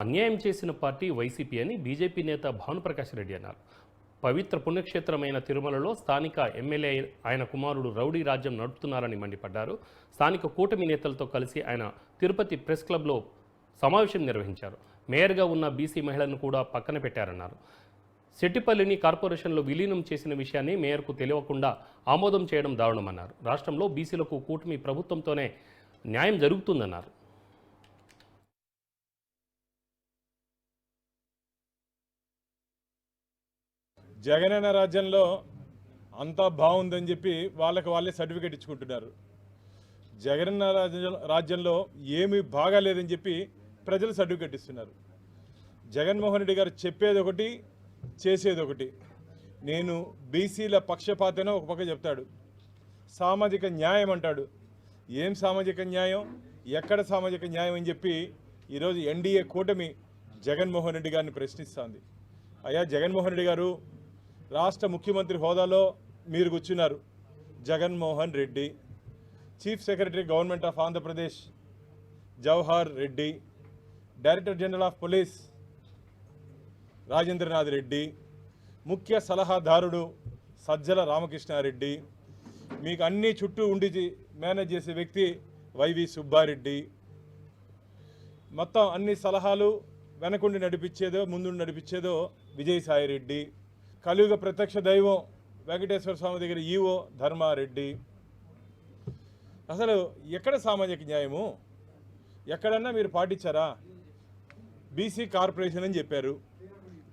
అన్యాయం చేసిన party YCP అని బీజేపీ నేత భానుప్రకాష్ రెడ్డి అన్నారు. పవిత్ర పుణ్యక్షేత్రమైన తిరుమలలో స్థానిక ఎమ్మెల్యే ఆయన కుమారుడు రౌడీ రాజ్యం నడుపుతున్నారని మండిపడ్డారు. స్థానిక కూటమి నేతలతో కలిసి ఆయన తిరుపతి ప్రెస్ క్లబ్లో సమావేశం నిర్వహించారు. మేయర్గా ఉన్న బీసీ మహిళలను కూడా పక్కన పెట్టారన్నారు. సెట్టిపల్లిని కార్పొరేషన్లో విలీనం చేసిన విషయాన్ని మేయర్కు తెలియకుండా ఆమోదం చేయడం దారుణమన్నారు. రాష్ట్రంలో బీసీలకు కూటమి ప్రభుత్వంతోనే న్యాయం జరుగుతుందన్నారు. జగనన్న రాజ్యంలో అంతా బాగుందని చెప్పి వాళ్ళే సర్టిఫికేట్ ఇచ్చుకుంటున్నారు. జగనన్న రాజ్యంలో ఏమీ బాగాలేదని చెప్పి ప్రజలు సర్టిఫికేట్ ఇస్తున్నారు. జగన్మోహన్ రెడ్డి గారు చెప్పేది ఒకటి, చేసేది ఒకటి. నేను బీసీల పక్షపాతనో ఒక పక్క చెప్తాడు, సామాజిక న్యాయం అంటాడు. ఏం సామాజిక న్యాయం, ఎక్కడ సామాజిక న్యాయం అని చెప్పి ఈరోజు ఎన్డీఏ కూటమి జగన్మోహన్ రెడ్డి గారిని ప్రశ్నిస్తోంది. అయ్యా జగన్మోహన్ రెడ్డి గారు, రాష్ట్ర ముఖ్యమంత్రి హోదాలో మీరు కూర్చున్నారు. Jaganmohan Reddy, chief secretary government of Andhra Pradesh Jawahar Reddy, director general of police Rajendranath Reddy, ముఖ్య సలహాదారుడు సజ్జల రామకృష్ణారెడ్డి, మీకు అన్ని చుట్టూ ఉండి మేనేజ్ చేసే వ్యక్తి వైవి సుబ్బారెడ్డి, మొత్తం అన్ని సలహాలు వెనకుండి నడిపించేదో ముందుండి నడిపించేదో విజయసాయిరెడ్డి, కలియుగ ప్రత్యక్ష దైవం వెంకటేశ్వర స్వామి దగ్గర ఈవో ధర్మారెడ్డి. అసలు ఎక్కడ సామాజిక న్యాయము? ఎక్కడన్నా మీరు పాటించారా? బీసీ కార్పొరేషన్ అని చెప్పారు,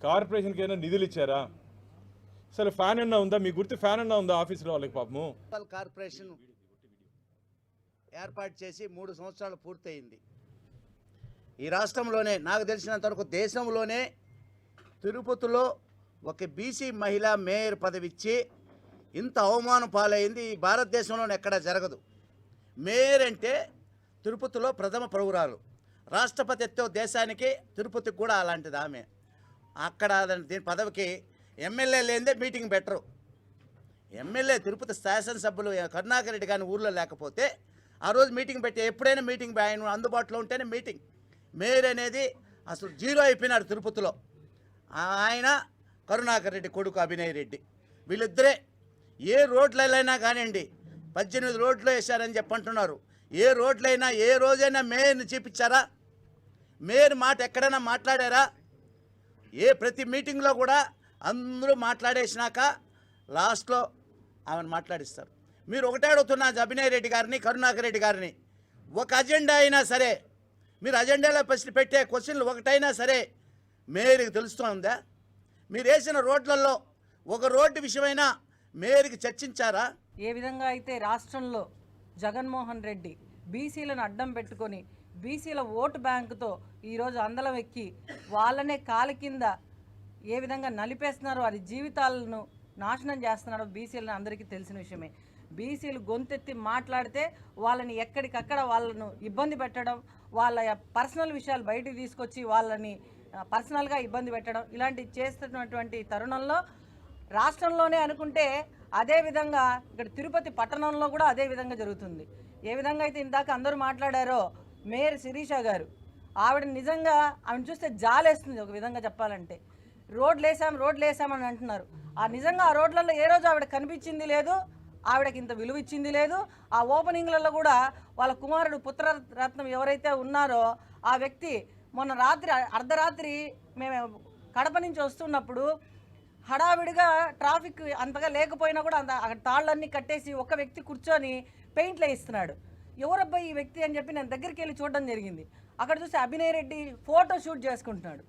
కార్పొరేషన్కి ఏమైనా నిధులు ఇచ్చారా? అసలు ఫ్యాన్ అన్నా ఉందా? మీ గుర్తు ఫ్యాన్ అన్నా ఉందా ఆఫీసులో వాళ్ళకి? పాపము కార్పొరేషన్ ఏర్పాటు చేసి 3 సంవత్సరాలు పూర్తయింది. ఈ రాష్ట్రంలోనే నాకు తెలిసినంత వరకు దేశంలోనే తిరుపతిలో ఒక బీసీ మహిళ మేయర్ పదవి ఇచ్చి ఇంత అవమానం పాలైంది ఈ భారతదేశంలోనే ఎక్కడా జరగదు. మేయర్ అంటే తిరుపతిలో ప్రథమ పౌరాలు, రాష్ట్రపతితో దేశానికి తిరుపతికి కూడా అలాంటిది ఆమె. అక్కడ దీని పదవికి ఎమ్మెల్యే లేనిదే మీటింగ్ పెట్టరు. ఎమ్మెల్యే తిరుపతి శాసనసభ్యులు కరుణాకర్ రెడ్డి గారిని ఊర్లో లేకపోతే ఆ రోజు మీటింగ్ పెట్టి ఎప్పుడైనా మీటింగ్ ఆయన అందుబాటులో ఉంటేనే మీటింగ్. మేయర్ అనేది అసలు జీరో అయిపోయినారు తిరుపతిలో. ఆయన కరుణాకర్ రెడ్డి కొడుకు అభినయ్ రెడ్డి, వీళ్ళిద్దరే ఏ రోడ్లైనా కానివ్వండి, 18 రోడ్లు వేశారని చెప్పంటున్నారు. ఏ రోడ్లైనా ఏ రోజైనా మేయర్ని చూపించారా? మేయర్ మాట ఎక్కడైనా మాట్లాడారా? ప్రతి మీటింగ్లో కూడా అందరూ మాట్లాడేసినాక లాస్ట్లో ఆమెను మాట్లాడిస్తారు. మీరు ఒకటే అడుగుతున్నా అభినయ్ రెడ్డి గారిని, కరుణాకర్ రెడ్డి గారిని, ఒక అజెండా అయినా సరే, మీరు అజెండాలో పెట్టే క్వశ్చన్లు ఒకటైనా సరే మేయర్కి తెలుస్తుందా? మీరు వేసిన రోడ్లలో ఒక రోడ్డు విషయమైనా మేయర్కి చర్చించారా? ఏ విధంగా అయితే రాష్ట్రంలో జగన్మోహన్ రెడ్డి బీసీలను అడ్డం పెట్టుకొని బీసీల ఓటు బ్యాంకుతో ఈరోజు అందలం ఎక్కి వాళ్ళనే కాలి కింద ఏ విధంగా నలిపేస్తున్నారో, అది జీవితాలను నాశనం చేస్తున్నారో బీసీలను అందరికీ తెలిసిన విషయమే. బీసీలు గొంతెత్తి మాట్లాడితే వాళ్ళని ఎక్కడికక్కడ వాళ్ళను ఇబ్బంది పెట్టడం, వాళ్ళ పర్సనల్ విషయాలు బయటికి తీసుకొచ్చి వాళ్ళని పర్సనల్గా ఇబ్బంది పెట్టడం, ఇలాంటివి చేస్తున్నటువంటి తరుణంలో రాష్ట్రంలోనే అనుకుంటే అదేవిధంగా ఇక్కడ తిరుపతి పట్టణంలో కూడా అదే విధంగా జరుగుతుంది. ఏ విధంగా అయితే ఇందాక అందరూ మాట్లాడారో మేయర్ శిరీష గారు, ఆవిడ నిజంగా ఆవిడ చూస్తే జాలేస్తుంది. ఒక విధంగా చెప్పాలంటే రోడ్లు వేసామని అంటున్నారు. నిజంగా ఆ రోడ్లలో ఏ రోజు ఆవిడ కనిపించింది లేదు, ఆవిడకి ఇంత విలువ ఇచ్చింది లేదు. ఆ ఓపెనింగ్లలో కూడా వాళ్ళ కుమారుడు పుత్రరత్నం ఎవరైతే ఉన్నారో ఆ వ్యక్తి మొన్న రాత్రి అర్ధరాత్రి మేము కడప నుంచి వస్తున్నప్పుడు హడావిడిగా ట్రాఫిక్ అంతగా లేకపోయినా కూడా అక్కడ తాళ్ళన్నీ కట్టేసి ఒక వ్యక్తి కూర్చొని పెయింట్లు వేయిస్తున్నాడు. ఎవరబ్బాయి ఈ వ్యక్తి అని చెప్పి నేను దగ్గరికి వెళ్ళి చూడడం జరిగింది. అక్కడ చూసి అభినయ్ రెడ్డి ఫోటో షూట్ చేసుకుంటున్నాడు.